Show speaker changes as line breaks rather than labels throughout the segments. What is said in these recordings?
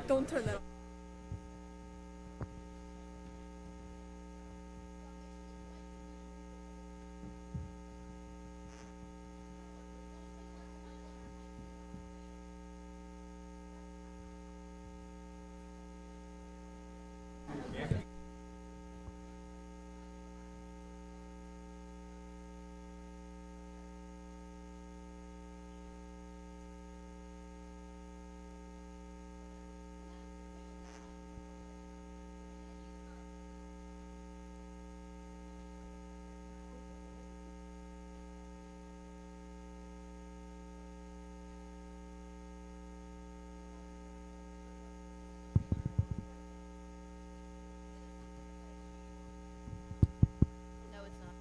Don't turn that off.
No, it's not.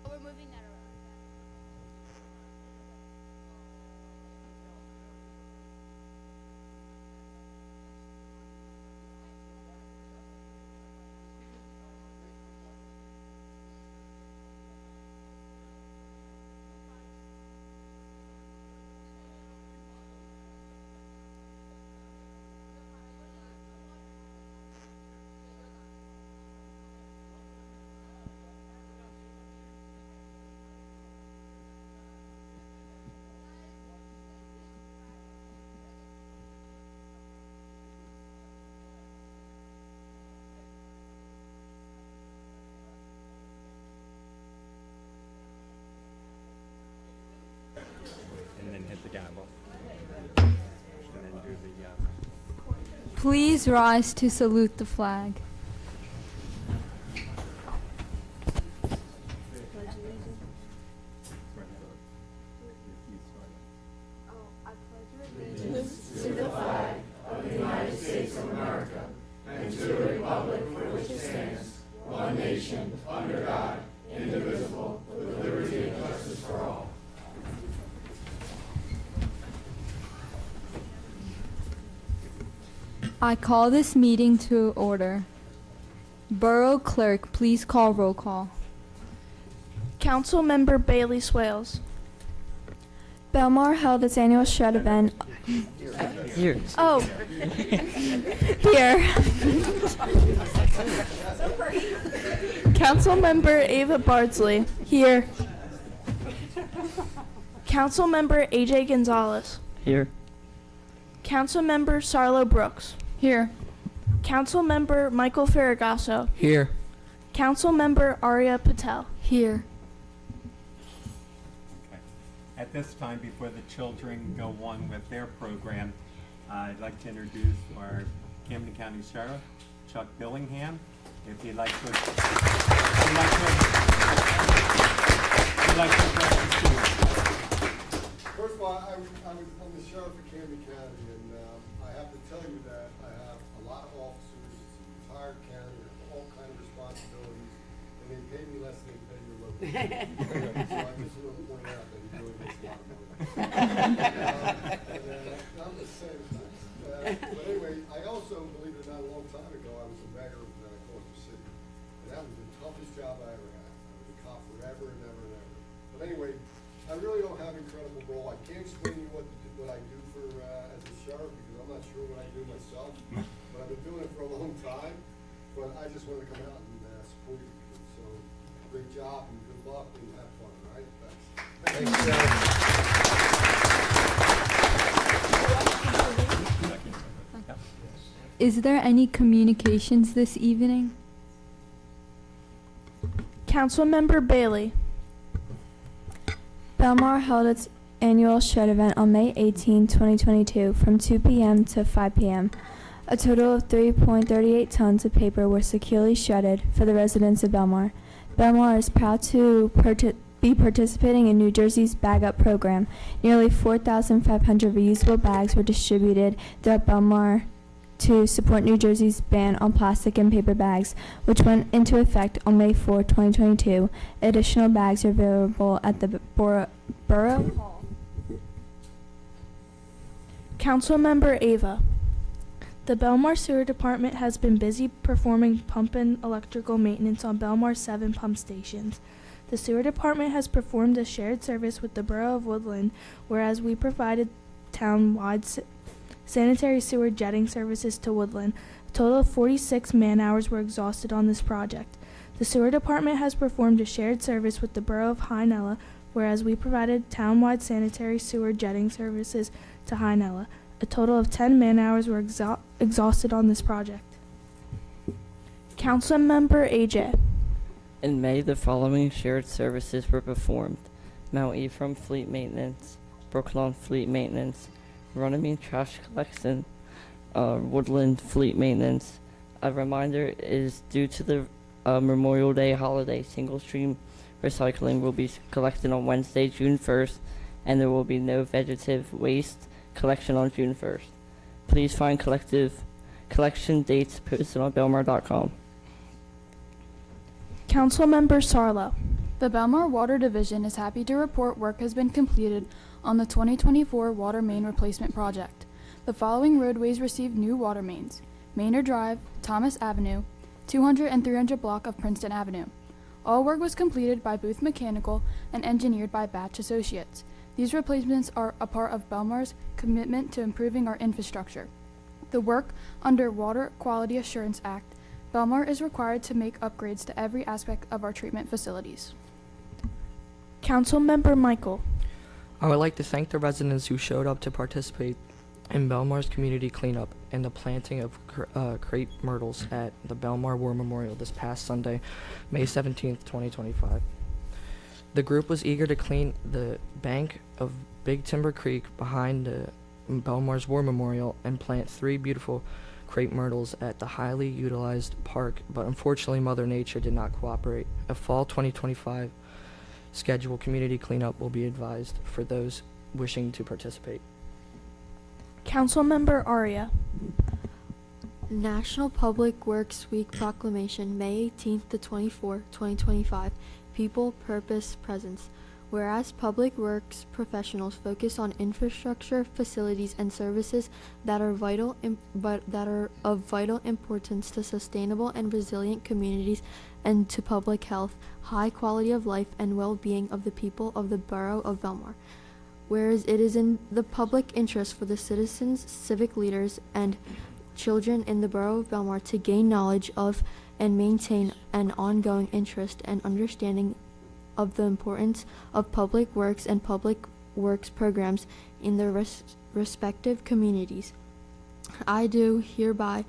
Oh, we're moving that around.
And then hit the gavel. And then do the
Please rise to salute the flag. I call this meeting to order. Borough Clerk, please call roll call.
Councilmember Bailey Swales.
Bellmawr held its annual shred event.
Here.
Oh, here.
Councilmember Ava Bardsley.
Here.
Councilmember AJ Gonzalez.
Here.
Councilmember Sarlo Brooks.
Here.
Councilmember Michael Ferragasso.
Here.
Councilmember Arya Patel.
Here.
Okay. At this time, before the children go on with their program, I'd like to introduce our Camden County Sheriff, Chuck Billingham. If you'd like to address the students.
First of all, I'm the sheriff of Camden County, and I have to tell you that I have a lot of officers, it's an entire county, I have all kind of responsibilities, and they pay me less than they pay your local. So I just want to point out that he really makes a lot of money. I'm just saying things. But anyway, I also, believe it or not, a long time ago, I was the mayor of Gloucester City, and that was the toughest job I ever had. I was a cop forever and ever and ever. But anyway, I really don't have an incredible role. I can't explain to you what I do for as a sheriff because I'm not sure what I do myself. But I've been doing it for a long time. But I just want to come out and support you. So great job and good luck and have fun. All right? Thanks. Thanks,
Is there any communications this evening?
Councilmember Bailey.
Bellmawr held its annual shred event on May 18, 2022 from 2 p.m. to 5 p.m. A total of 3.38 tons of paper were securely shredded for the residents of Bellmawr. Bellmawr is proud to be participating in New Jersey's Bag Up program. Nearly 4,500 reusable bags were distributed throughout Bellmawr to support New Jersey's ban on plastic and paper bags, which went into effect on May 4, 2022. Additional bags are available at the Borough Hall.
Councilmember Ava. The Bellmawr Sewer Department has been busy performing pump and electrical maintenance on Bellmawr's 7 pump stations. The Sewer Department has performed a shared service with the Borough of Woodland, whereas we provided town-wide sanitary sewer jetting services to Woodland. A total of 46 man-hours were exhausted on this project. The sewer department has performed a shared service with the Borough of Hynella, whereas we provided town-wide sanitary sewer jetting services to Hynella. A total of 10 man-hours were exhausted on this project. Councilmember AJ.
In May, the following shared services were performed: Mount Ephraim Fleet Maintenance, Brooklawn Fleet Maintenance, Runnymede Trash Collection, Woodland Fleet Maintenance. A reminder is due to the Memorial Day holiday, single stream recycling will be collected on Wednesday, June 1st, and there will be no vegetative waste collection on June 1st. Please find collective collection dates posted on bellmawr.com.
Councilmember Sarlo.
The Bellmawr Water Division is happy to report work has been completed on the 2024 water main replacement project. The following roadways received new water mains: Maynard Drive, Thomas Avenue, 200 and 300 block of Princeton Avenue. All work was completed by Booth Mechanical and engineered by Batch Associates. These replacements are a part of Bellmaur's commitment to improving our infrastructure. The work under Water Quality Assurance Act, Bellmawr is required to make upgrades to every aspect of our treatment facilities.
Councilmember Michael.
I would like to thank the residents who showed up to participate in Bellmawr's community cleanup and the planting of crepe myrtles at the Bellmawr War Memorial this past Sunday, May 17th, 2025. The group was eager to clean the bank of Big Timber Creek behind the Bellmawr's War Memorial and plant 3 beautiful crepe myrtles at the highly utilized park, but unfortunately Mother Nature did not cooperate. A fall 2025 scheduled community cleanup will be advised for those wishing to participate.
Councilmember Aria.
National Public Works Week Proclamation, May 18th to 24th, 2025. People, Purpose, Presence. Whereas public works professionals focus on infrastructure, facilities, and services that are of vital importance to sustainable and resilient communities and to public health, high quality of life, and well-being of the people of the Borough of Bellmawr. Whereas it is in the public interest for the citizens, civic leaders, and children in the Borough of Bellmawr to gain knowledge of and maintain an ongoing interest and understanding of the importance of public works and public works programs in their respective communities. I do hereby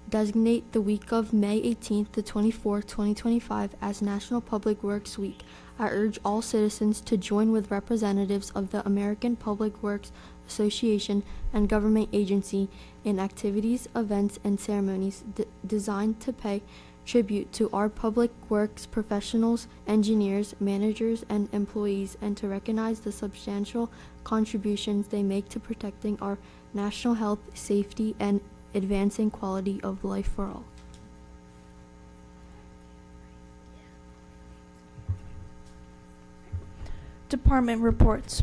designate the week of May 18th to 24th, 2025 as National Public Works Week. I urge all citizens to join with representatives of the American Public Works Association and government agency in activities, events, and ceremonies designed to pay tribute to our public works professionals, engineers, managers, and employees, and to recognize the substantial contributions they make to protecting our national health, safety, and advancing quality of life for all.
Department reports.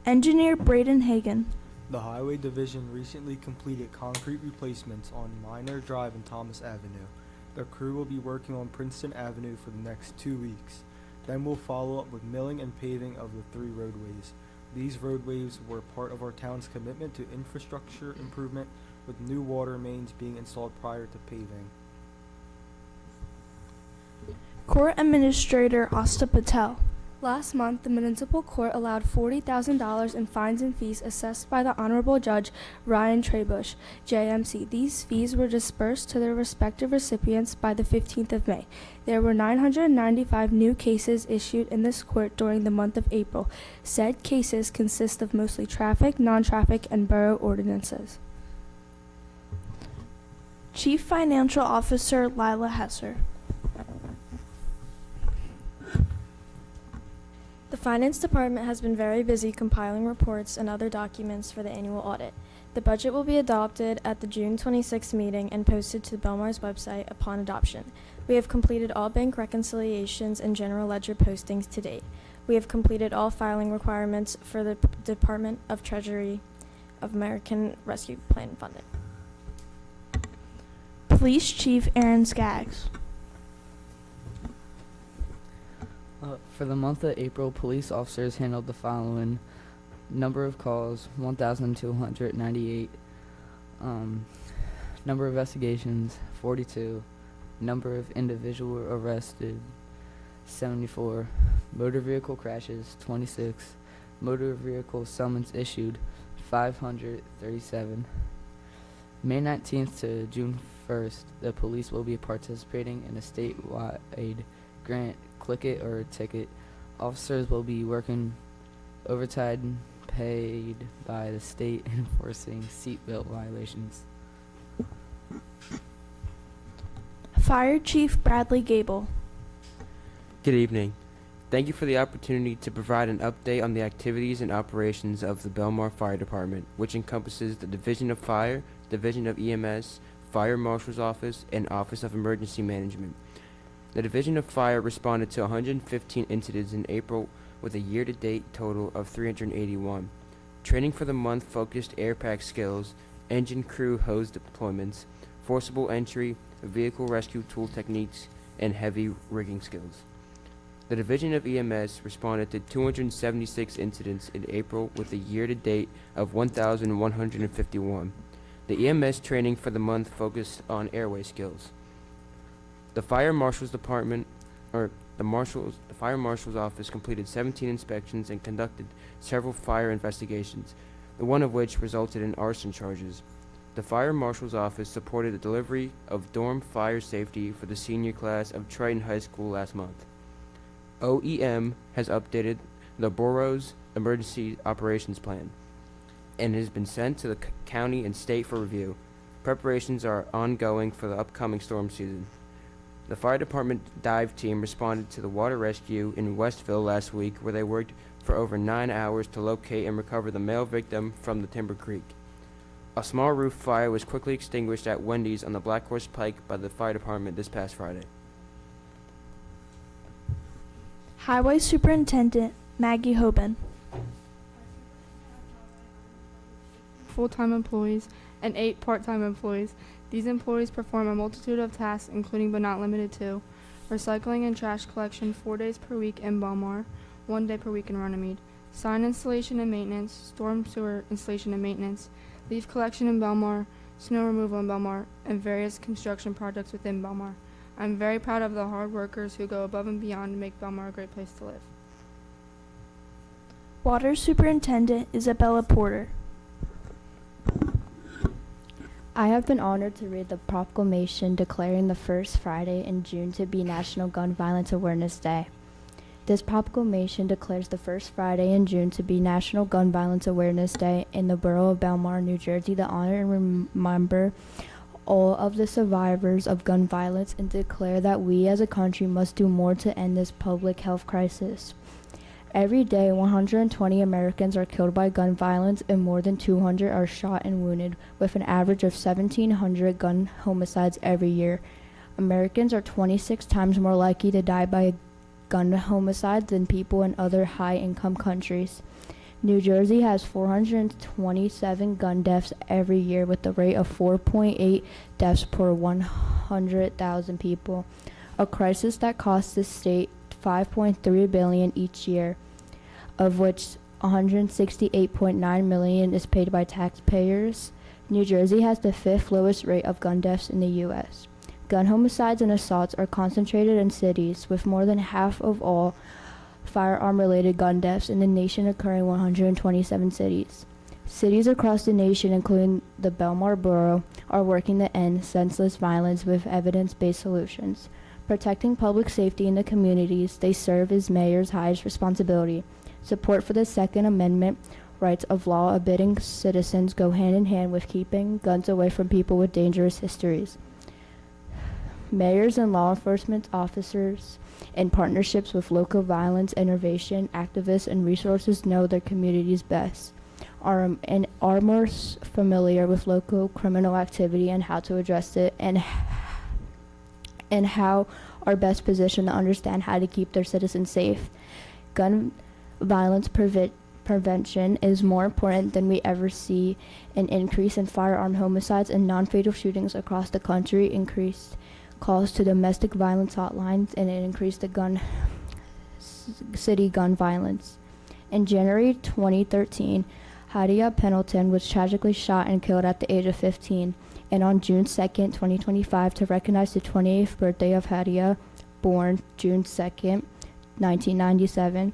Engineer Braden Hagan.
The Highway Division recently completed concrete replacements on Minor Drive and Thomas Avenue. The crew will be working on Princeton Avenue for the next 2 weeks. Then we'll follow up with milling and paving of the 3 roadways. These roadways were part of our town's commitment to infrastructure improvement, with new water mains being installed prior to paving.
Court Administrator Asta Patel. Last month, the municipal court allowed $40,000 in fines and fees assessed by the Honorable Judge Ryan Trebush, JMC. These fees were dispersed to their respective recipients by the 15th of May. There were 995 new cases issued in this court during the month of April. Said cases consist of mostly traffic, non-traffic, and borough ordinances. Chief Financial Officer Lila Hesser.
The Finance Department has been very busy compiling reports and other documents for the annual audit. The budget will be adopted at the June 26th meeting and posted to Bellmawr's website upon adoption. We have completed all bank reconciliations and general ledger postings to date. We have completed all filing requirements for the Department of Treasury of American Rescue Plan funding.
Police Chief Aaron Skaggs.
For the month of April, police officers handled the following: number of calls, 1,298. Number of investigations, 42. Number of individual arrested, 74. Motor vehicle crashes, 26. Motor vehicle summons issued, 537. May 19th to June 1st, the police will be participating in a statewide grant, click it or ticket. Officers will be working overtime paid by the state enforcing seatbelt violations.
Fire Chief Bradley Gable.
Good evening. Thank you for the opportunity to provide an update on the activities and operations of the Bellmawr Fire Department, which encompasses the Division of Fire, Division of EMS, Fire Marshal's Office, and Office of Emergency Management. The Division of Fire responded to 115 incidents in April with a year-to-date total of 381. Training for the month focused airpack skills, engine crew hose deployments, forcible entry, vehicle rescue tool techniques, and heavy rigging skills. The Division of EMS responded to 276 incidents in April with a year-to-date of 1,151. The EMS training for the month focused on airway skills. The Fire Marshal's Department, the Fire Marshal's Office completed 17 inspections and conducted several fire investigations, one of which resulted in arson charges. The Fire Marshal's Office supported the delivery of dorm fire safety for the senior class of Triton High School last month. OEM has updated the borough's emergency operations plan and has been sent to the county and state for review. Preparations are ongoing for the upcoming storm season. The fire department dive team responded to the water rescue in Westville last week, where they worked for over 9 hours to locate and recover the male victim from the Timber Creek. A small roof fire was quickly extinguished at Wendy's on the Black Horse Pike by the fire department this past Friday.
Highway Superintendent Maggie Hoban.
Full-time employees and 8 part-time employees. These employees perform a multitude of tasks, including but not limited to recycling and trash collection 4 days per week in Bellmawr, 1 day per week in Runnymede, sign installation and maintenance, storm sewer installation and maintenance, leaf collection in Bellmawr, snow removal in Bellmawr, and various construction projects within Bellmawr. I'm very proud of the hard workers who go above and beyond to make Bellmawr a great place to live.
Water Superintendent Isabella Porter.
I have been honored to read the proclamation declaring the first Friday in June to be National Gun Violence Awareness Day. This proclamation declares the first Friday in June to be National Gun Violence Awareness Day in the Borough of Bellmawr, New Jersey, to honor and remember all of the survivors of gun violence and declare that we as a country must do more to end this public health crisis. Every day, 120 Americans are killed by gun violence and more than 200 are shot and wounded, with an average of 1,700 gun homicides every year. Americans are 26 times more likely to die by gun homicides than people in other high-income countries. New Jersey has 427 gun deaths every year, with a rate of 4.8 deaths per 100,000 people, a crisis that costs the state $5.3 billion each year, of which $168.9 million is paid by taxpayers. New Jersey has the 5th lowest rate of gun deaths in the U.S. Gun homicides and assaults are concentrated in cities, with more than half of all firearm-related gun deaths in the nation occurring in 127 cities. Cities across the nation, including the Bellmawr Borough, are working to end senseless violence with evidence-based solutions. Protecting public safety in the communities they serve is mayor's highest responsibility. Support for the Second Amendment rights of law-abiding citizens go hand in hand with keeping guns away from people with dangerous histories. Mayors and law enforcement officers, in partnerships with local violence intervention activists and resources, know their communities best, are more familiar with local criminal activity and how to address it, and how are best positioned to understand how to keep their citizens safe. Gun violence prevention is more important than we ever see. An increase in firearm homicides and non-fatal shootings across the country, increased calls to domestic violence hotlines, and it increased the city gun violence. In January 2013, Hadia Pendleton was tragically shot and killed at the age of 15. And on June 2nd, 2025, to recognize the 28th birthday of Hadia, born June 2nd, 1997,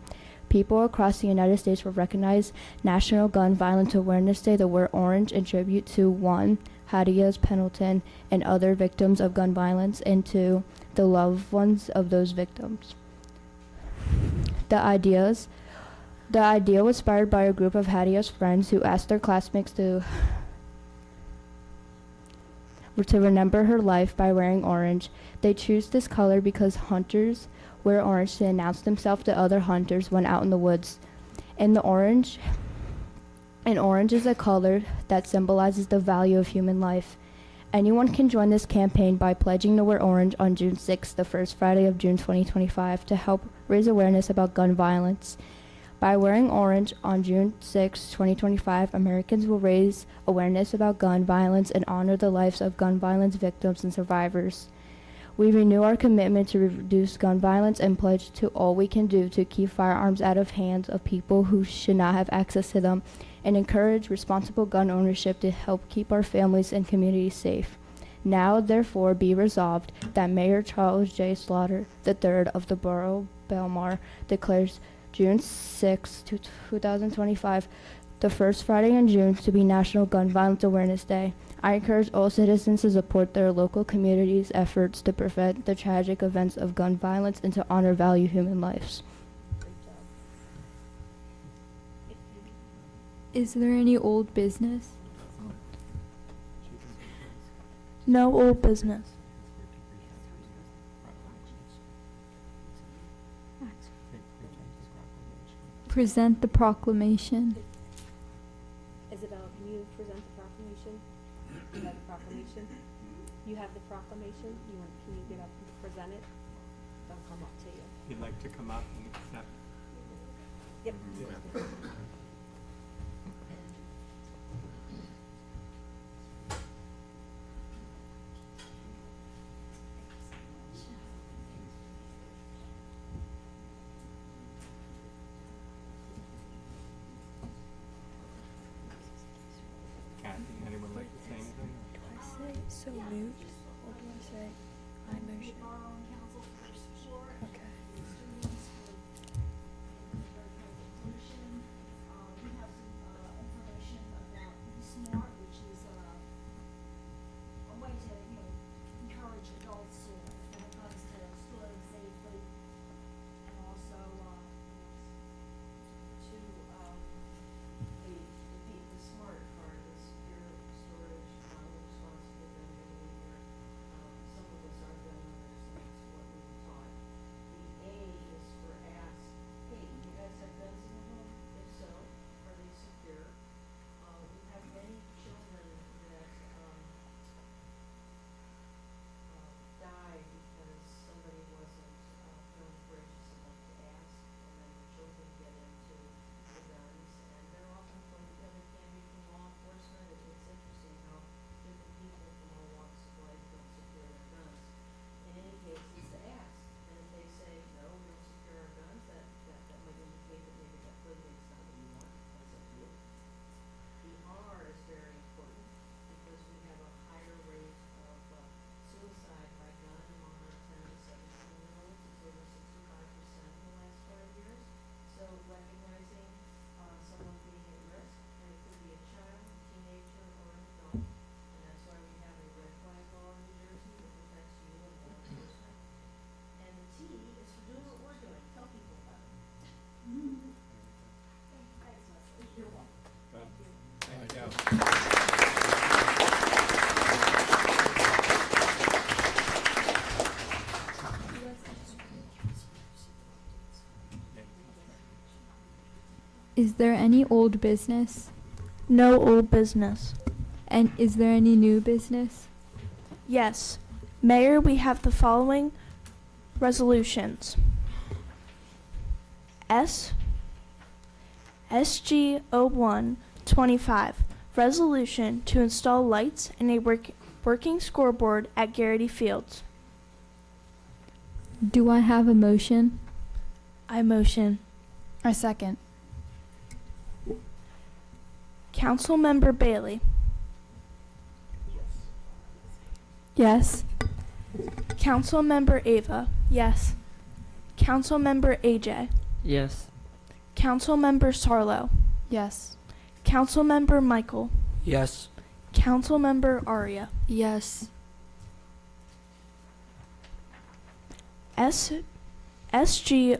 people across the United States will recognize National Gun Violence Awareness Day to wear orange in tribute to 1. Hadia Pendleton and other victims of gun violence, and 2. the loved ones of those victims. The idea was inspired by a group of Hadia's friends who asked their classmates to remember her life by wearing orange. They choose this color because hunters wear orange to announce themselves to other hunters when out in the woods. And orange is a color that symbolizes the value of human life. Anyone can join this campaign by pledging to wear orange on June 6th, the first Friday of June 2025, to help raise awareness about gun violence. By wearing orange on June 6, 2025, Americans will raise awareness about gun violence and honor the lives of gun violence victims and survivors. We renew our commitment to reduce gun violence and pledge to all we can do to keep firearms out of hands of people who should not have access to them, and encourage responsible gun ownership to help keep our families and communities safe. Now, therefore, be resolved that Mayor Charles J. Slaughter III of the Borough of Bellmawr declares June 6, 2025, the first Friday in June, to be National Gun Violence Awareness Day. I encourage all citizens to support their local communities' efforts to prevent the tragic events of gun violence and to honor value human lives.
Is there any old business?
No old business.
Present the proclamation.
Isabel, can you present the proclamation? You have the proclamation? You have the proclamation? Can you get up and present it? They'll come up to you.
You'd like to come up and accept?
Yep.
Kathy, anyone like to say anything?
Do I say so moved, or do I say I motion? Okay.
Is there any old business?
No old business.
And is there any new business?
Yes. Mayor, we have the following resolutions. SG 0125, resolution to install lights and a working scoreboard at Garrity Fields.
Do I have a motion?
I motion.
I second.
Councilmember Bailey.
Yes.
Councilmember Ava. Yes. Councilmember AJ.
Yes.
Councilmember Sarlo.
Yes.
Councilmember Michael.
Yes.
Councilmember Aria.
Yes.
SG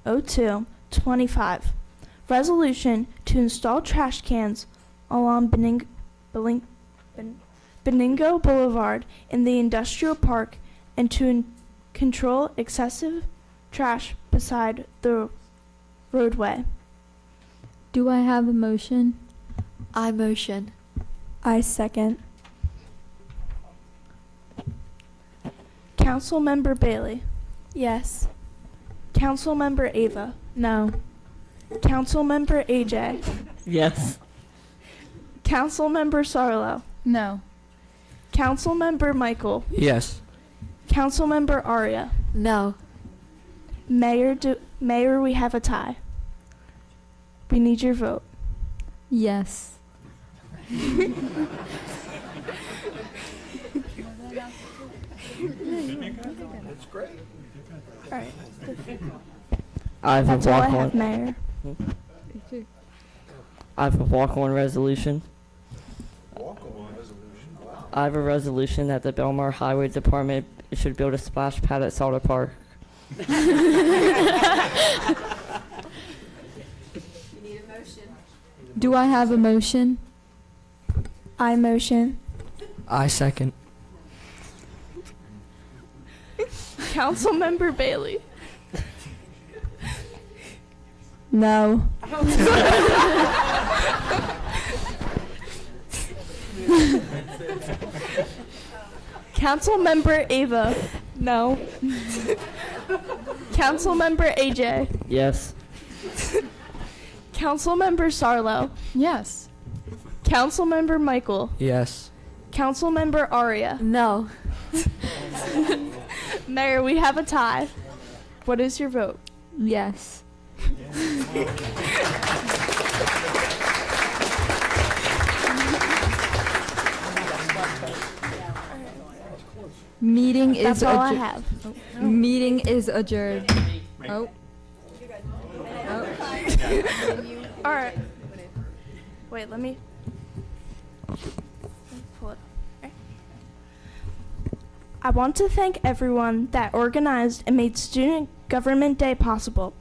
0225. Resolution to install trash cans along Benigno Boulevard in the industrial park and to control excessive trash beside the roadway.
Do I have a motion?
I motion.
I second.
Councilmember Bailey.
Yes.
Councilmember Ava. No. Councilmember AJ.
Yes.
Councilmember Sarlo.
No.
Councilmember Michael.
Yes.
Councilmember Aria.
No.
Mayor, we have a tie. We need your vote.
Yes.
That's great.
All right.
I have
That's
a
all I
walk
have,
on.
Mayor.
I have a walk-on resolution.
Walk-on resolution. Wow.
I have a resolution that the Bellmawr Highway Department should build a splash pad at Sauter Park.
Do I have a motion?
I motion.
I second.
Councilmember Bailey.
No.
Councilmember Ava. No. Councilmember AJ.
Yes.
Councilmember Sarlo.
Yes.
Councilmember Michael.
Yes.
Councilmember Aria.
No.
Mayor, we have a tie. What is your vote?
Yes. Meeting is
That's all I
adjourned.
have.
Meeting is adjourned. Oh.
All right. Wait, let me pull it. Okay. I want to thank everyone that organized and made Student Government Day possible.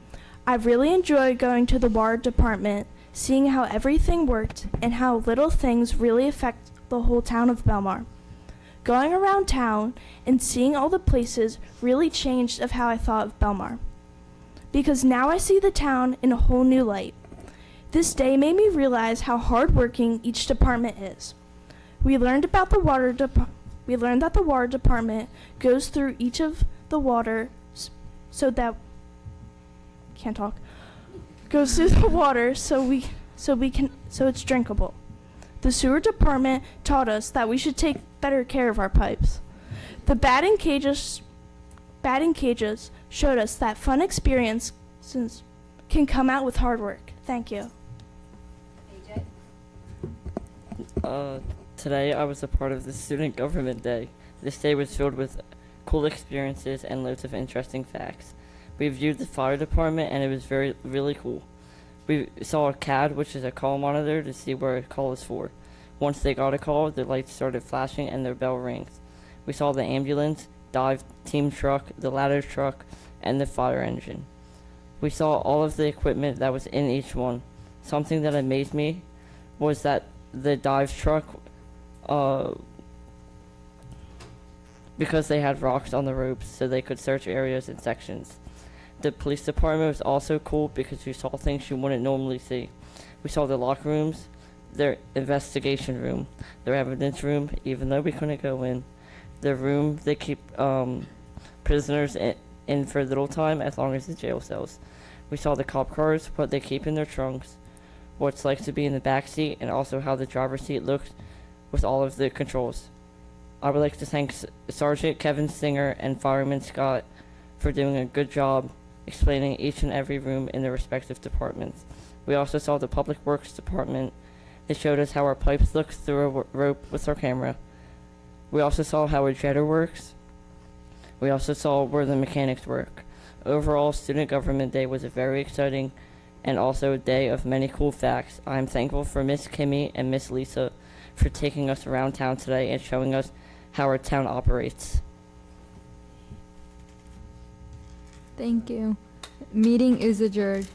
I really enjoyed going to the water department, seeing how everything worked and how little things really affect the whole town of Bellmawr. Going around town and seeing all the places really changed of how I thought of Bellmawr. Because now I see the town in a whole new light. This day made me realize how hardworking each department is. We learned about the water we learned that the water department goes through each of the water so that can't talk. Goes through the water so it's drinkable. The sewer department taught us that we should take better care of our pipes. The batting cages showed us that fun experiences can come out with hard work. Thank you.
Today I was a part of the Student Government Day. This day was filled with cool experiences and loads of interesting facts. We viewed the fire department and it was really cool. We saw a CAD, which is a call monitor, to see where a call is for. Once they got a call, their lights started flashing and their bell rings. We saw the ambulance, dive team truck, the ladder truck, and the fire engine. We saw all of the equipment that was in each one. Something that amazed me was that the dive truck, because they had rocks on the ropes so they could search areas and sections. The police department was also cool because we saw things you wouldn't normally see. We saw the locker rooms, their investigation room, their evidence room, even though we couldn't go in. The room they keep prisoners in for a little time, as long as the jail cells. We saw the cop cars, what they keep in their trunks, what it's like to be in the back seat, and also how the driver's seat looks with all of the controls. I would like to thank Sergeant Kevin Singer and Fireman Scott for doing a good job explaining each and every room in their respective departments. We also saw the Public Works Department It showed us how our pipes look through a rope with our camera. We also saw how a jetter works. We also saw where the mechanics work. Overall, Student Government Day was a very exciting and also a day of many cool facts. I'm thankful for Miss Kimmy and Miss Lisa for taking us around town today and showing us how our town operates.
Thank you. Meeting is adjourned.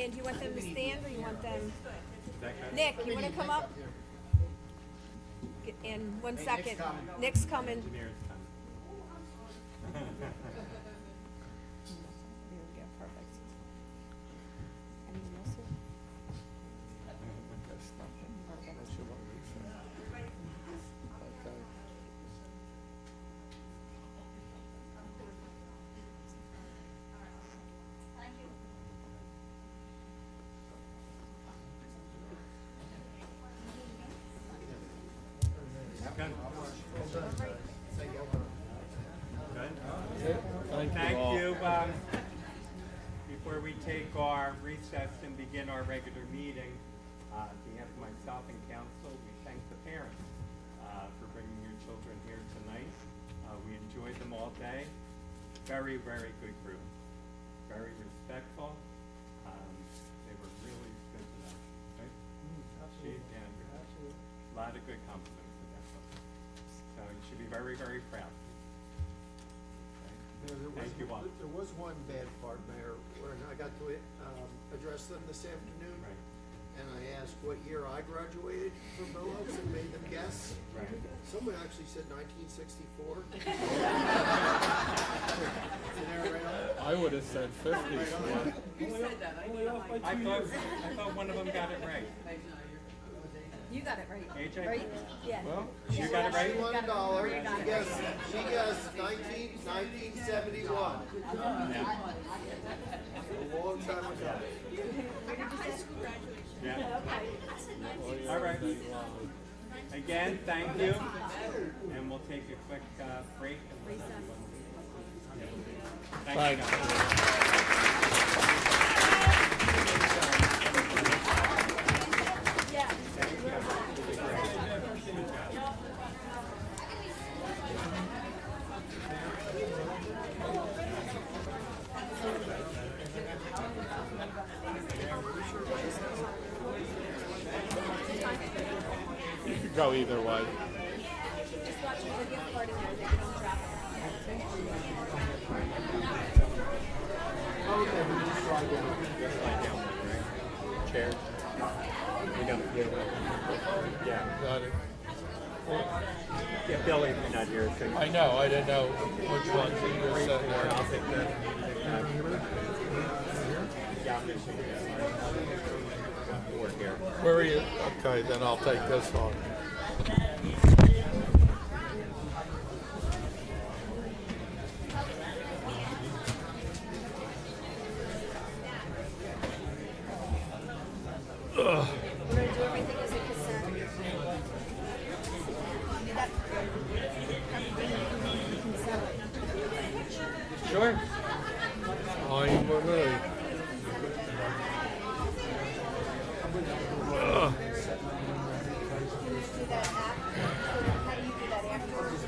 And do you want them to stand or you want them? Nick, you want to come up? In 1 second. Nick's coming.
Engineer's coming.
There we go, perfect. Anyone else here?
Thank you. Before we take our recess and begin our regular meeting, on behalf of myself and council, we thank the parents for bringing your children here tonight. We enjoyed them all day. Very, very good group. Very respectful. They were really good to us, right? Chief Andrew. A lot of good compliments to them. So you should be very, very proud. Thank you all.
There was one bad part, Mayor, when I got to address them this afternoon.
Right.
And I asked what year I graduated from Borough and made them guess.
Right.
Someone actually said 1964.
I would have said 50.
I thought one of them got it right.
You got it right.
AJ?
Right? Yeah.
Well,
You got it right?
$1. She guessed 1971. A long time ago.
Yeah. All right. Again, thank you. And we'll take a quick break. Thank you, guys.
you could go either way.
Just watch the gift card in there, they don't drop
Chairs. We got yeah.
Got it.
Yeah, Billy's not here, so.
I know, I didn't know which ones you were saying.
I'll take that. Yeah, I'm just four here.
Where are you? Okay, then I'll take this one.
We're gonna do everything as a consent.
Sure.
Fine with me.
How do you do that afterwards?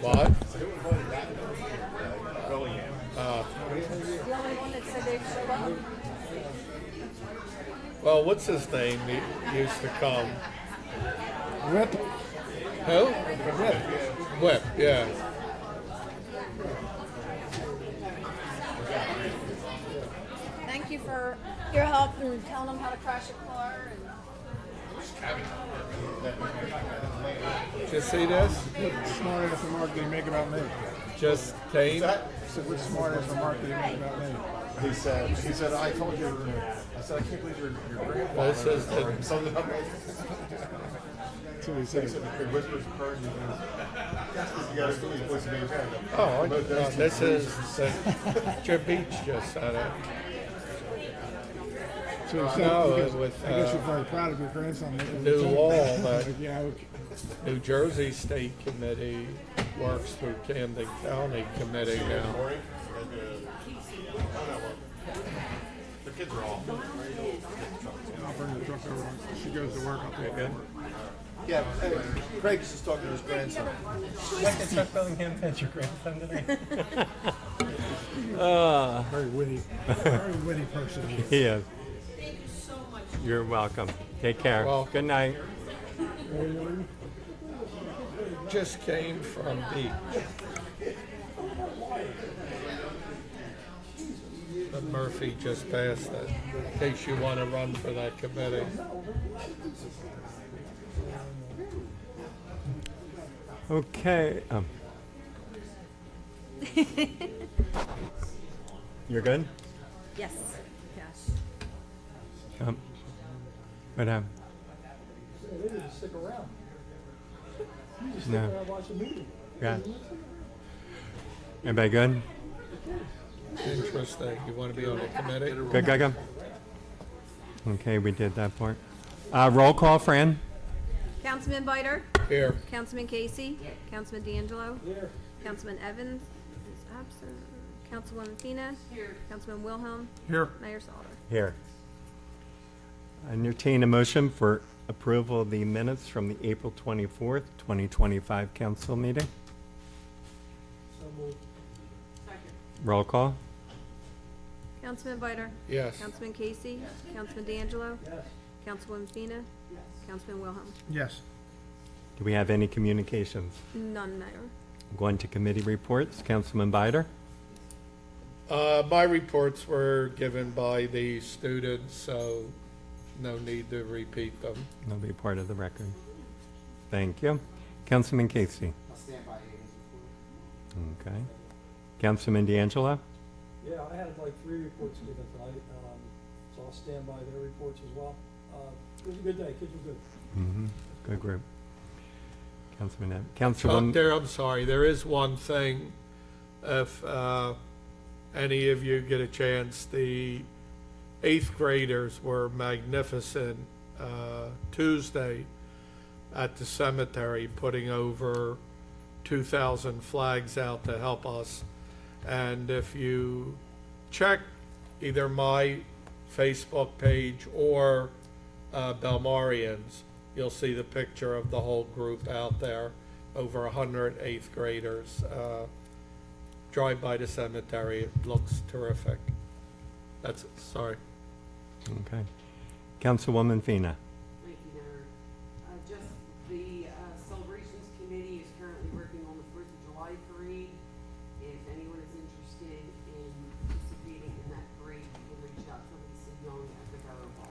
What?
William.
The only one that said they'd show up.
Well, what's his name used to come?
Rip.
Who?
Rip.
Whip, yeah.
Thank you for your help in telling them how to crash a car and.
Did you see this?
What smart ass remark did he make about me?
Just came.
So what smart ass remark did he make about me? He said, I told you, I said, I can't believe your grandfather.
This is the,
That's what he said. He said, it whispers and purrs and goes, that's what you gotta do, he's voice of Amen.
oh, no, this is the Jim Beach just said it.
No,
because
with,
I guess you're very proud of your grandson.
new law that
Yeah, okay.
New Jersey State Committee works through Camden County Committee now.
The kids are all. I'll bring the truck over once she goes to work. I'll take it.
Yeah, anyway, Craig's just talking to his grandson.
Chuck Bellingham fed your grandson today?
Very witty person.
He is. You're welcome. Take care. Good night. Just came from beach. But Murphy just passed it, in case you want to run for that committee. Okay. You're good?
Yes. Yes.
What happened?
They didn't stick around. You just
No.
stick around and watch the meeting.
Yeah. Everybody good? Interesting. You want to be on the committee? Good. Okay, we did that part. Roll call, Fran?
Councilman Bider?
Here.
Councilman Casey? Councilman D'Angelo? Here. Councilman Evans is absent. Councilwoman Fina? Here. Councilman Wilhelm?
Here.
Mayor Salter?
Here. I entertain a motion for approval of the minutes from the April 24th, 2025 council meeting.
So moved.
Roll call?
Councilman Bider?
Yes.
Councilman Casey? Yes. Councilman D'Angelo?
Yes.
Councilwoman Fina? Yes. Councilman Wilhelm?
Yes.
Do we have any communications?
None, Mayor.
Going to committee reports. Councilman Bider?
My reports were given by the students, so no need to repeat them.
They'll be part of the record. Thank you. Councilman Casey?
I'll stand by Amy's report.
Okay. Councilman D'Angelo?
Yeah, I had like 3 reports given tonight, so I'll stand by their reports as well. It was a good day, kids were good.
Mm-hmm. Good group. Councilman
I'm sorry, there is one thing. If any of you get a chance, the 8th graders were magnificent Tuesday at the cemetery, putting over 2,000 flags out to help us. And if you check either my Facebook page or Bellmawrians, you'll see the picture of the whole group out there, over 100 8th graders. Drive by the cemetery, it looks terrific. That's it, sorry.
Okay. Councilwoman Fina?
Thank you, Mayor. Just the Celebrations Committee is currently working on the 4th of July parade. If anyone is interested in participating in that parade, you can reach out to Lisa Young at the Borough Hall.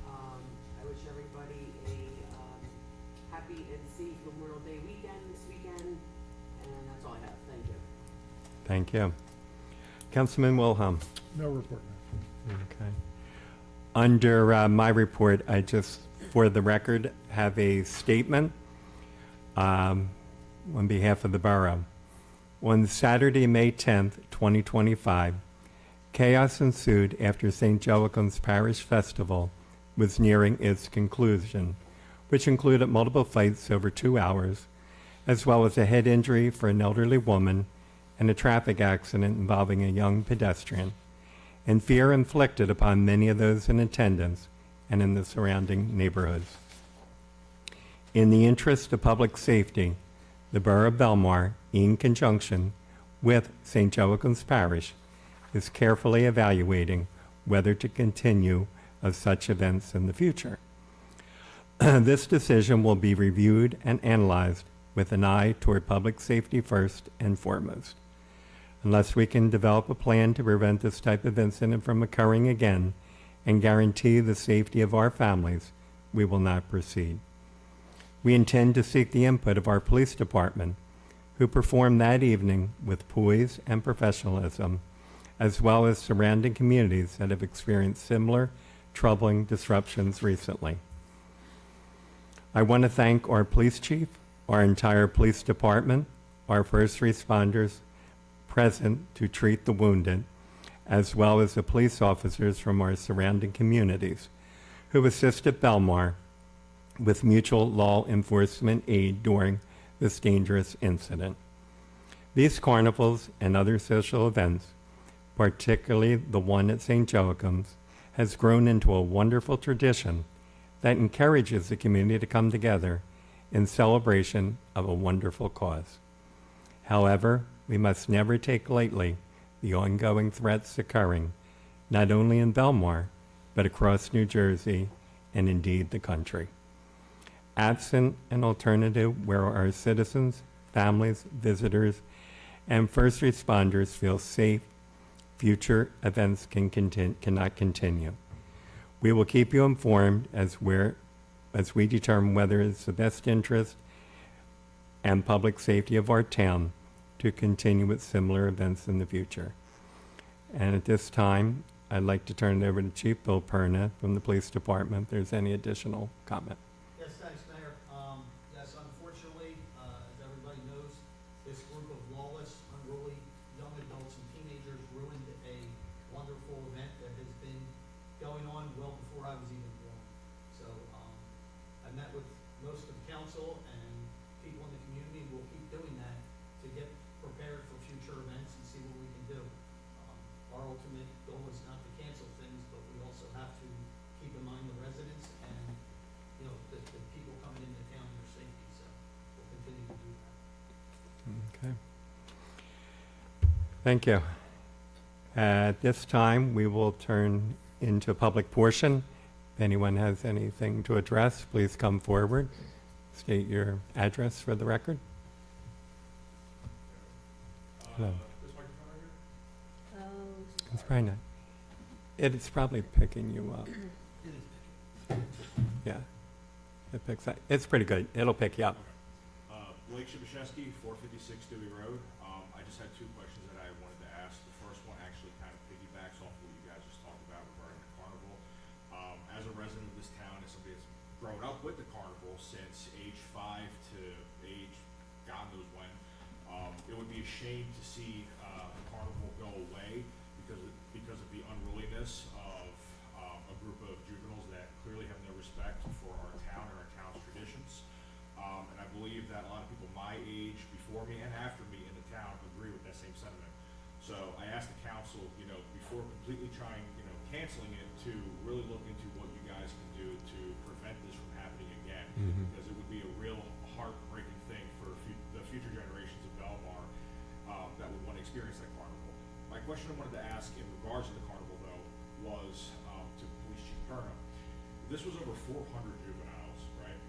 I wish everybody a happy and safe Memorial Day weekend this weekend, and that's all I have. Thank you.
Thank you. Councilman Wilhelm?
No report.
Okay. Under my report, I just, for the record, have a statement on behalf of the borough. On Saturday, May 10th, 2025, chaos ensued after St. Joachim's Parish Festival was nearing its conclusion, which included multiple fights over 2 hours, as well as a head injury for an elderly woman and a traffic accident involving a young pedestrian, and fear inflicted upon many of those in attendance and in the surrounding neighborhoods. In the interest of public safety, the Borough of Bellmawr, in conjunction with St. Joachim's Parish, is carefully evaluating whether to continue of such events in the future. This decision will be reviewed and analyzed with an eye toward public safety first and foremost. Unless we can develop a plan to prevent this type of incident from occurring again and guarantee the safety of our families, we will not proceed. We intend to seek the input of our police department, who performed that evening with poise and professionalism, as well as surrounding communities that have experienced similar troubling disruptions recently. I want to thank our police chief, our entire police department, our first responders present to treat the wounded, as well as the police officers from our surrounding communities who assisted Bellmawr with mutual law enforcement aid during this dangerous incident. These carnivals and other social events, particularly the one at St. Joachim's, has grown into a wonderful tradition that encourages the community to come together in celebration of a wonderful cause. However, we must never take lightly the ongoing threats occurring not only in Bellmawr, but across New Jersey and indeed the country. Absent an alternative where our citizens, families, visitors, and first responders feel safe, future events cannot continue. We will keep you informed as we determine whether it's the best interest and public safety of our town to continue with similar events in the future. And at this time, I'd like to turn it over to Chief Bill Perna from the Police Department if there's any additional comment.
Yes, thanks, Mayor. Yes, unfortunately, as everybody knows, this group of lawless, unruly young adults and teenagers ruined a wonderful event that has been going on well before I was even born. So I met with most of the council and people in the community. We'll keep doing that to get prepared for future events and see what we can do. Our ultimate goal is not to cancel things, but we also have to keep in mind the residents and, you know, the people coming into town and their safety. So we'll continue to do that.
Okay. Thank you. At this time, we will turn into public portion. If anyone has anything to address, please come forward. State your address for the record. Hello. It's probably not. It's probably picking you up. Yeah. It picks up. It's pretty good. It'll pick you up.
Blake Shibashevsky, 456 Dewey Road. I just had two questions that I wanted to ask. The first one actually kind of piggybacks off what you guys just talked about regarding the carnival. As a resident of this town, as somebody that's grown up with the carnival since age 5 to age God knows when, it would be a shame to see the carnival go away because of the unruliness of a group of juveniles that clearly have no respect for our town and our town's traditions. And I believe that a lot of people my age, before me and after me in the town, agree with that same sentiment. So I asked the council, before completely trying, canceling it, to really look into what you guys can do to prevent this from happening again. Because it would be a real heartbreaking thing for the future generations of Bellmawr that would want to experience that carnival. My question I wanted to ask in regards to the carnival, though, was to Police Chief Perna. This was over 400 juveniles, right?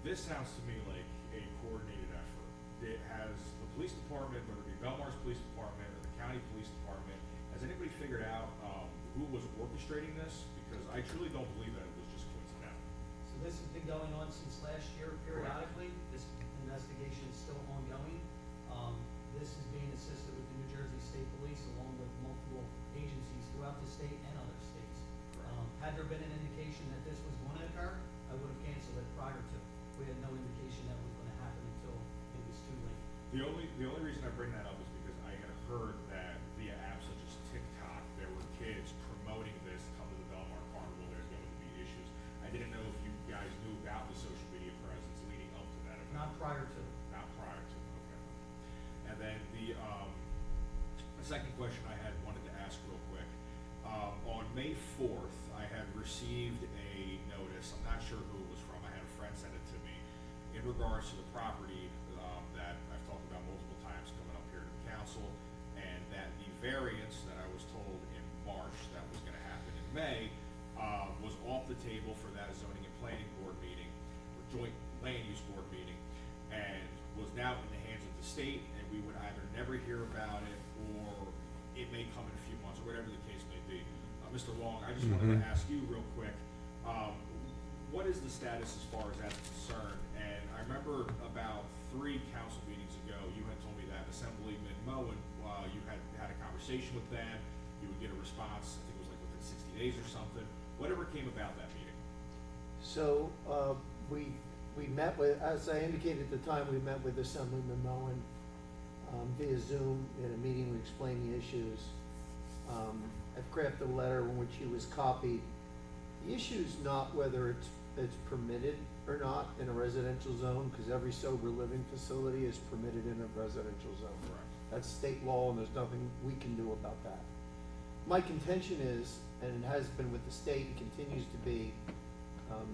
This sounds to me like a coordinated effort. It has the police department, whether it be Bellmar's police department or the county police department, has anybody figured out who was orchestrating this? Because I truly don't believe that it was just coincidental.
So this has been going on since last year periodically. This investigation is still ongoing. This is being assisted with the New Jersey State Police along with multiple agencies throughout the state and other states. Had there been an indication that this was going to occur, I would have canceled it prior to. We had no indication that it was going to happen until it was too late.
The only reason I bring that up is because I had heard that via apps such as TikTok, there were kids promoting this, come to the Bellmawr Carnival, there's going to be issues. I didn't know if you guys knew about the social media presence leading up to that event.
Not prior to.
Not prior to, okay. And then the second question I wanted to ask real quick. On May 4th, I had received a notice, I'm not sure who it was from, I had a friend send it to me, in regards to the property that I've talked about multiple times coming up here to the council, and that the variance that I was told in March that was going to happen in May was off the table for that zoning and planning board meeting, or joint land use board meeting, and was now in the hands of the state, and we would either never hear about it, or it may come in a few months, or whatever the case may be. Mr. Long, I just wanted to ask you real quick, what is the status as far as that's concerned? And I remember about 3 council meetings ago, you had told me that Assemblyman Moen, you had a conversation with them, you would get a response, I think it was like within 60 days or something. Whatever came about that meeting?
So we met with, as I indicated at the time, we met with Assemblyman Moen via Zoom. In a meeting, we explained the issues. I've crafted a letter in which he was copied. The issue's not whether it's permitted or not in a residential zone, because every sober living facility is permitted in a residential zone.
Correct.
That's state law, and there's nothing we can do about that. My contention is, and it has been with the state and continues to be,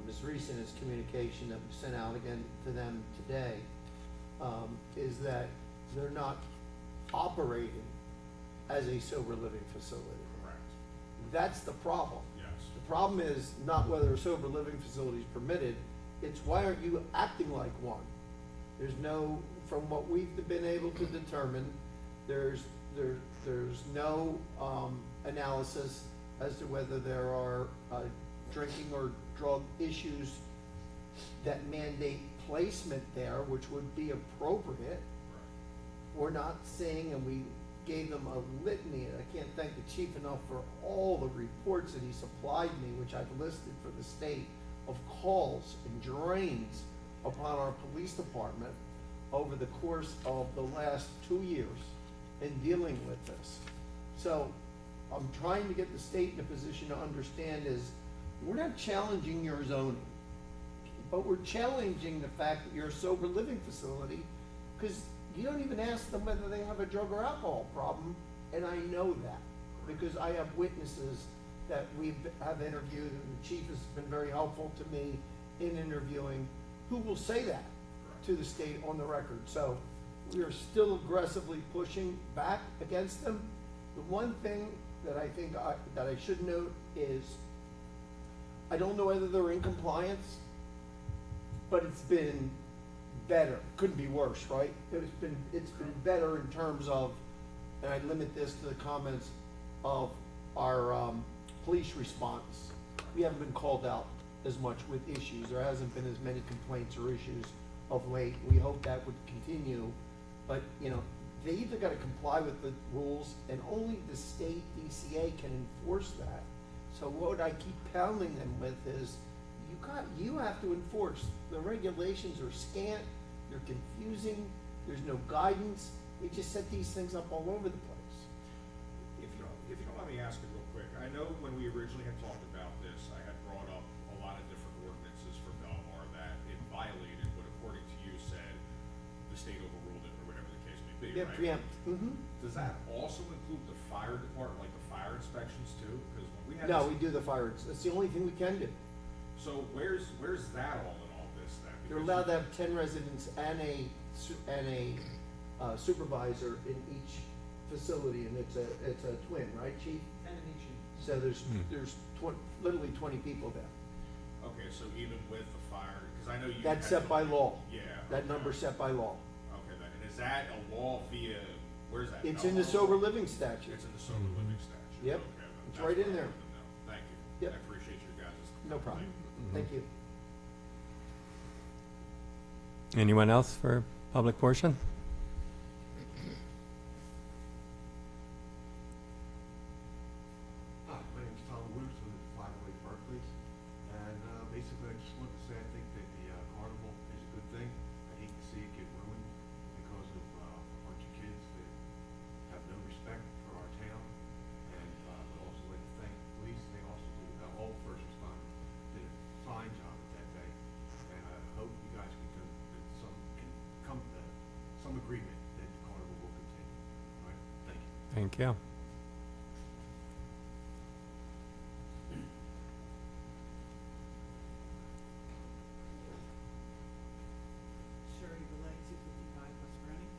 as recent as communication that we sent out again to them today, is that they're not operating as a sober living facility.
Correct.
That's the problem.
Yes.
The problem is not whether a sober living facility is permitted, it's why aren't you acting like one? There's no, from what we've been able to determine, there's no analysis as to whether there are drinking or drug issues that mandate placement there, which would be appropriate. We're not saying, and we gave them a litany, and I can't thank the chief enough for all the reports that he supplied me, which I've listed for the state, of calls and drains upon our police department over the course of the last 2 years in dealing with this. So I'm trying to get the state in a position to understand is, we're not challenging your zoning, but we're challenging the fact that you're a sober living facility, because you don't even ask them whether they have a drug or alcohol problem, and I know that, because I have witnesses that we have interviewed, and the chief has been very helpful to me in interviewing, who will say that to the state on the record. So we are still aggressively pushing back against them. The one thing that I think that I should note is, I don't know whether they're in compliance, but it's been better. Couldn't be worse, right? It's been better in terms of, and I limit this to the comments of our police response. We haven't been called out as much with issues. There hasn't been as many complaints or issues of late. We hope that would continue, but you know, they either got to comply with the rules, and only the state DCA can enforce that. So what I keep pounding them with is, you have to enforce. The regulations are scant, they're confusing, there's no guidance. We just set these things up all over the place.
If you don't mind me asking real quick, I know when we originally had talked about this, I had brought up a lot of different ordinances for Bellmawr that it violated, but according to you said the state overruled it, or whatever the case may be,
Yeah,
right?
preempt. Mm-hmm.
Does that also include the fire department, like the fire inspections too? Because when we had
No,
this-
we do the fire. That's the only thing we can do.
So where's that all in all this then?
They're
Because
allowed to have 10 residents and a supervisor in each facility, and it's a twin, right, chief?
10 in each.
So there's literally 20 people there.
Okay, so even with the fire, because I know you.
That's
had
set by
to-
law.
Yeah.
That
okay.
number's set by law.
Okay, then, and is that a law via, where's that?
It's in the
Bellmawr?
sober living statute.
It's in the sober living statute?
Yep.
Okay, then
It's
that's
right
what
in
I
there.
wanted to know. Thank you.
Yep.
I appreciate your guys'.
No problem. Thank you.
Anyone else for public portion?
Hi, my name's Tom Woods from 508 Berkeley, and basically I just want to say I think that the carnival is a good thing. I hate to see it get ruined because of a bunch of kids that have no respect for our town, and I'd also like to thank the police. They also did, all the first responders did a fine job that day, and I hope you guys can come to some agreement that the carnival will continue. All right, thank you.
Thank you.
Sherry Belay, 255 West Browning.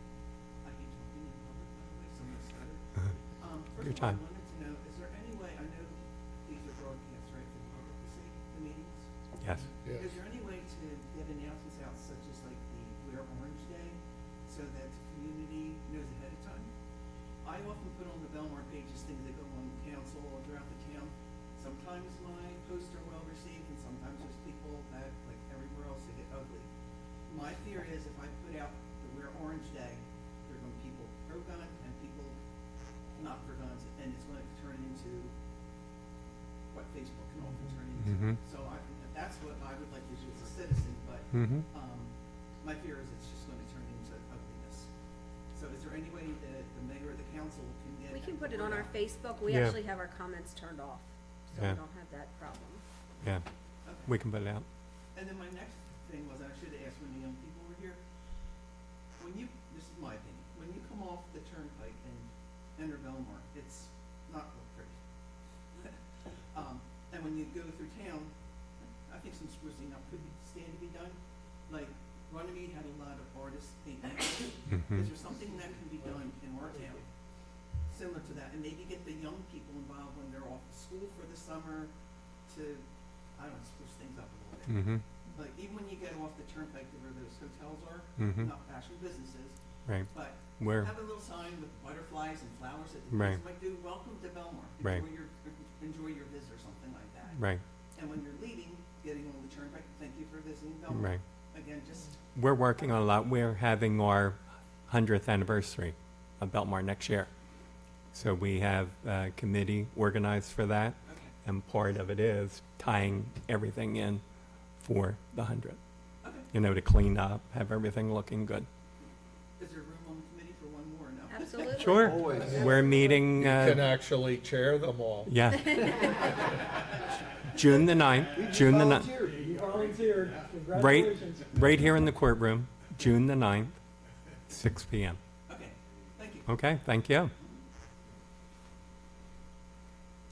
I hate talking in public, by the way, so I'm gonna stutter.
Your
First of all, I
time.
wanted to know, is there any way, I know these are broadcast, right, for the public to see, the meetings?
Yes.
Is there any way to get announcements out, such as like the Wear Orange Day, so that the community knows ahead of time? I often put on the Bellmawr pages things that go on council or throughout the town. Sometimes my posts are well received, and sometimes there's people that, like everywhere else, they get ugly. My fear is if I put out the Wear Orange Day, there are going to be people pro-gun and people not for guns, and it's going to turn into what Facebook can often turn into.
Mhm.
So that's what I would like to do as a citizen, but
Mhm.
my fear is it's just going to turn into ugliness. So is there any way that the mayor or the council can get
We can put it on our Facebook. We
Yeah.
actually have our comments turned off, so
Yeah.
we don't have that problem.
Yeah, we can put it out.
And then my next thing was, I should have asked when the young people were here. When you, this is my opinion, when you come off the turnpike and enter Bellmawr, it's not real pretty. And when you go through town, I think some sprucing up could stand to be done. Like, Runnymede had a lot of artists paint pictures.
Mhm.
Is there something that can be done in our town similar to that? And maybe get the young people involved when they're off of school for the summer to, I don't know, spruce things up a little bit.
Mm-hmm.
Like, even when you get off the turnpike to where those hotels are,
Mhm.
not actually businesses,
Right.
but
Where-
have a little sign with butterflies and flowers that the
Right.
kids might do, welcome to Bellmawr.
Right.
Enjoy your visit or something like that.
Right.
And when you're leaving, getting on the turnpike, thank you for visiting Bellmawr.
Right.
Again, just,
We're working on a lot. We're having our 100th anniversary of Bellmawr next year. So we have a committee organized for that,
okay,
and part of it is tying everything in for the 100th.
okay.
You know, to clean up, have everything looking good.
Is there room on the committee for one more or no?
Absolutely.
Sure.
Always.
We're meeting,
You can actually chair them all.
yeah. June the 9th, June the 9th,
Volunteered.
You volunteered.
right,
Congratulations.
right here in the courtroom, June the 9th, 6 PM.
Okay, thank you.
Okay, thank you.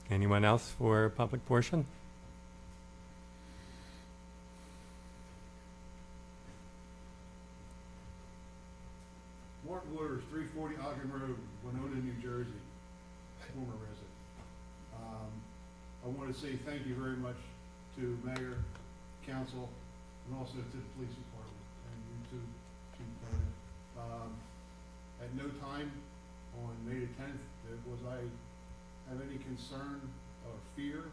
Anyone else for public portion?
Mark Waters, 340 Ogden Road, Winona, New Jersey, former resident. I want to say thank you very much to Mayor, Council, and also to the Police Department, and you too, Chief Bennett. At no time on May the 10th was I have any concern or fear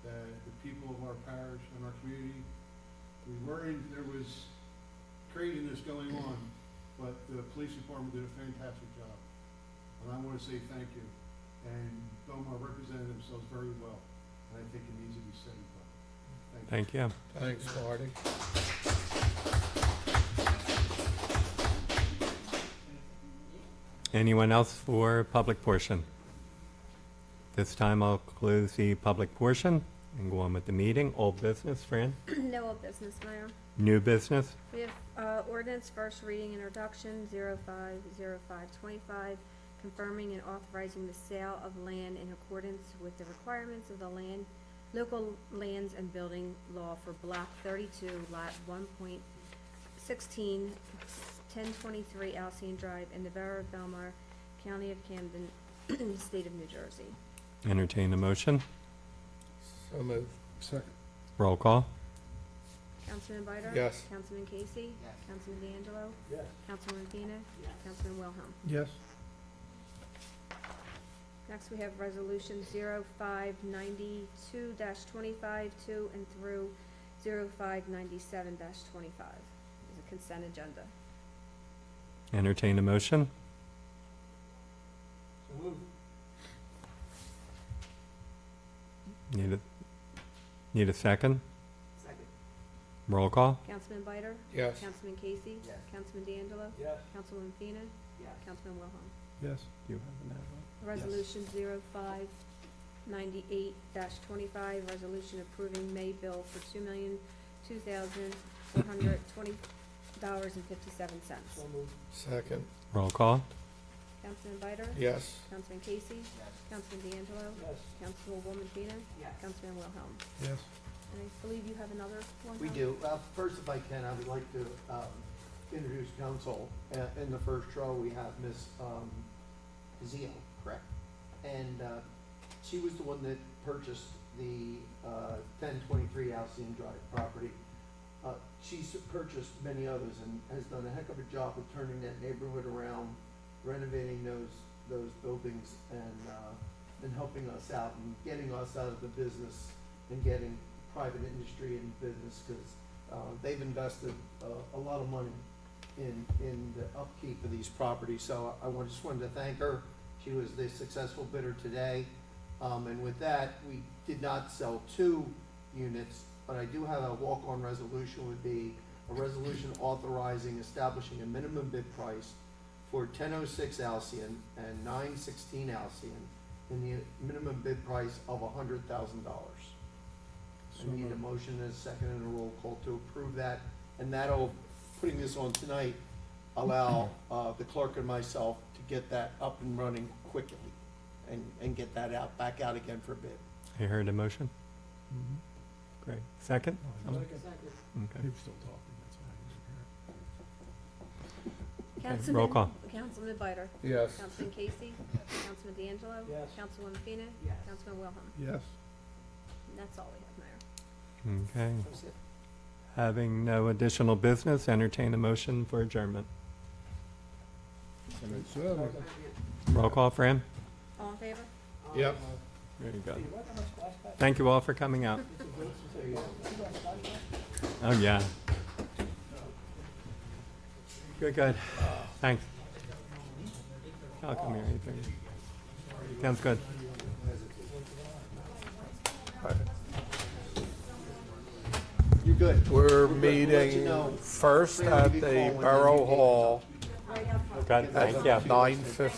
that the people of our parish and our community, there was craziness going on, but the police department did a fantastic job. And I want to say thank you. And Bellmawr represented themselves very well. And I think it needs to be said and done. Thank you.
Thank you.
Thanks, Marty.
Anyone else for public portion? This time I'll close the public portion and go on with the meeting. Old business, Fran?
No old business, Mayor.
New business?
We have ordinance first reading introduction, 050525, confirming and authorizing the sale of land in accordance with the requirements of the local lands and building law for Block 32, Lot 1.16, 1023 Alcyon Drive in the Borough of Bellmawr, County of Camden, State of New Jersey.
Entertain a motion.
So moved.
Second.
Roll call.
Councilman Bider?
Yes.
Councilman Casey?
Yes.
Councilman D'Angelo?
Yes.
Councilman Fina?
Yes.
Councilman Wilhelm?
Yes.
Next, we have resolution 0592-25 to and through 0597-25. Is a consent agenda.
Entertain a motion.
So moved.
Need a second?
Second.
Roll call.
Councilman Bider?
Yes.
Councilman Casey?
Yes.
Councilman D'Angelo?
Yes.
Councilman Fina?
Yes.
Councilman Wilhelm?
Yes. You have an
Resolution 0598-25, resolution approving May bill for $2,220.57.
So moved.
Second.
Roll call.
Councilman Bider?
Yes.
Councilman Casey?
Yes.
Councilman D'Angelo?
Yes.
Councilwoman Fina?
Yes.
Councilman Wilhelm?
Yes.
And I believe you have another one?
We do. First, if I can, I would like to introduce council. In the first row, we have Ms. Zio, correct? And she was the one that purchased the 1023 Alcyon Drive property. She's purchased many others and has done a heck of a job of turning that neighborhood around, renovating those buildings, and helping us out and getting us out of the business and getting private industry in business, because they've invested a lot of money in the upkeep of these properties. So just wanted to thank her. She was the successful bidder today. And with that, we did not sell 2 units, but I do have a walk-on resolution, would be a resolution authorizing establishing a minimum bid price for 1006 Alcyon and 916 Alcyon in the minimum bid price of $100,000. I need a motion and a second and a roll call to approve that, and that'll, putting this on tonight, allow the clerk and myself to get that up and running quickly and get that back out again for bid.
I heard a motion. Great. Second?
Second.
Okay.
Still talking, that's why
Okay, roll call.
Councilman Bider.
Yes.
Councilman Casey. Councilman D'Angelo.
Yes.
Councilwoman Fina.
Yes.
Councilman Wilhelm.
Yes.
And that's all we have, Mayor.
Okay.
That's it.
Having no additional business, entertain a motion for adjournment. Roll call, Fran?
All in favor?
Yep.
Very good. Thank you all for coming out. Oh, yeah. Good, good. Thanks. I'll come here, anything. Sounds good.
You're good.
We're
We're let you
meeting
know.
first
Fran will
at
be
the
calling
Borough
you.
Hall
Good, thank you.
at 9:15.